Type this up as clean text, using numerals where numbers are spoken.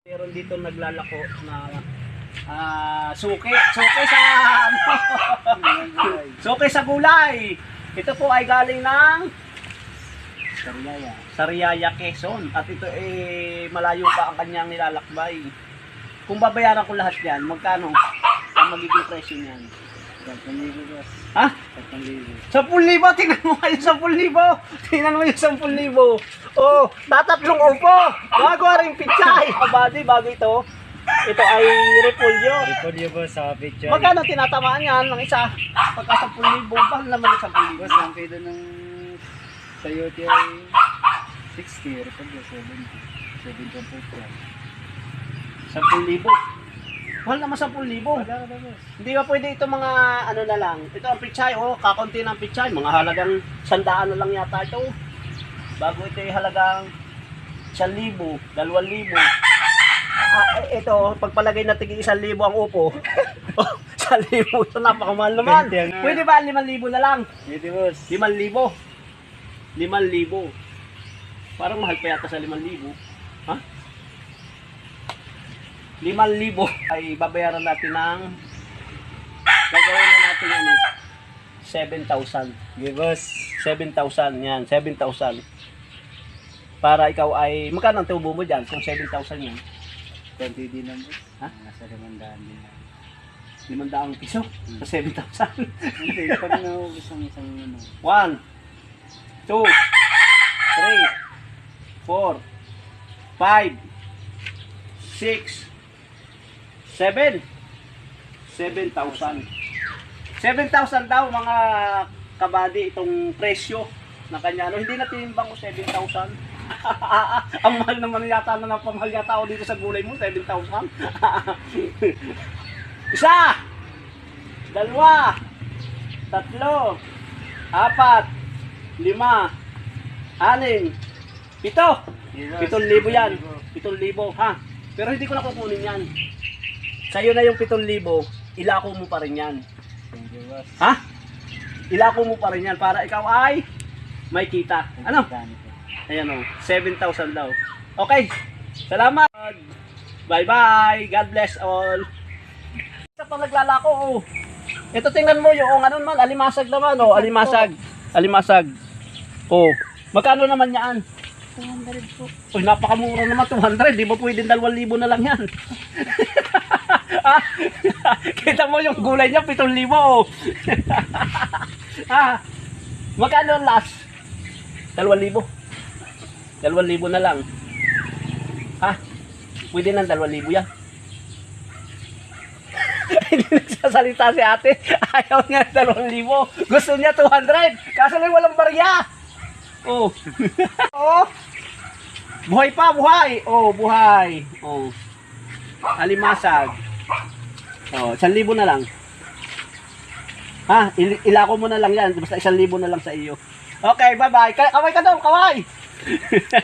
Meron dito naglalako na suki sa suki sa gulay. Ito po ay galing ng Sariaya, Quezon. At ito malayo pa ang kanyang nilalakbay. Kung babayaran ko lahat yan, magkano ang magiging presyo niyan? 10,000 boss. Ha? 10,000. 10,000? Tingnan mo kayo 10,000. Tingnan mo yung 10,000. Oh, tatatlong upo. Bago rin pichay. Kabady, bago ito. Ito ay repolyo. Repolyo boss sa picture. Magkano tinatamaan yan ng isa? Pagka 10,000, bahal naman ng 10,000. Boss, ang kilo ng sayote ay 60. Repolyo 70. 7.4. 10,000. Mahal naman 10,000. Wala ka ba boss? Hindi ba pwede ito mga ano na lang? Ito ang pichay, kakunti ng pichay. Mga halagang 100 na lang yata ito. Bago ito ay halagang 1,000, 2,000. Ito, pagpalagay na tigil 1,000 ang upo. 1,000, ito napakamahal naman. Pwede ba 5,000 na lang? Pwede boss. 5,000. 5,000. Parang mahal pa yata sa 5,000. Ha? 5,000 ay babayaran natin ng gagawin na natin 7,000. Okay boss. 7,000 yan, 7,000. Para ikaw ay magkano ang tubo mo diyan kung 7,000 yan? 20 din lang boss. Ha? Nasa 500 din lang. 500 piso sa 7,000. Hindi, pag naubos ang isang 1 2 3 4 5 6 7 7,000 daw mga kabady itong presyo ng kanya. Hindi na tinimbang ko 7,000. Ang mahal naman yata na pamahal yata ako dito sa gulay mo, 7,000. Isa, dalawa, tatlo, apat, lima, anim, 7. 7,000 yan. 7,000 ha. Pero hindi ko na kukunin yan. Sa'yo na yung 7,000, ilako mo pa rin yan. Thank you boss. Ha? Ilako mo pa rin yan para ikaw ay may kita. Ano? Ayan o, 7,000 daw. Okay, salamat. Bye-bye. God bless all. Isa pa naglalako Ito tingnan mo yung ano man, alimasag naman alimasag. Alimasag. Magkano naman yan? 200 po. Uy, napakamura naman 200. Di ba pwedeng 2,000 na lang yan? Kita mo yung gulay niya 7,000 magkano ang last? 2,000. 2,000 na lang. Pwede ng 2,000 yan. Hindi nagsasalita si ate. Ayaw niya 2,000. Gusto niya 200. Kaso lang walang barya. Buhay pa, buhay. Buhay. Alimasag. 1,000 na lang. Ilako mo na lang yan. Basta 1,000 na lang sa iyo. Okay, bye-bye. Kaway ka daw, kaway.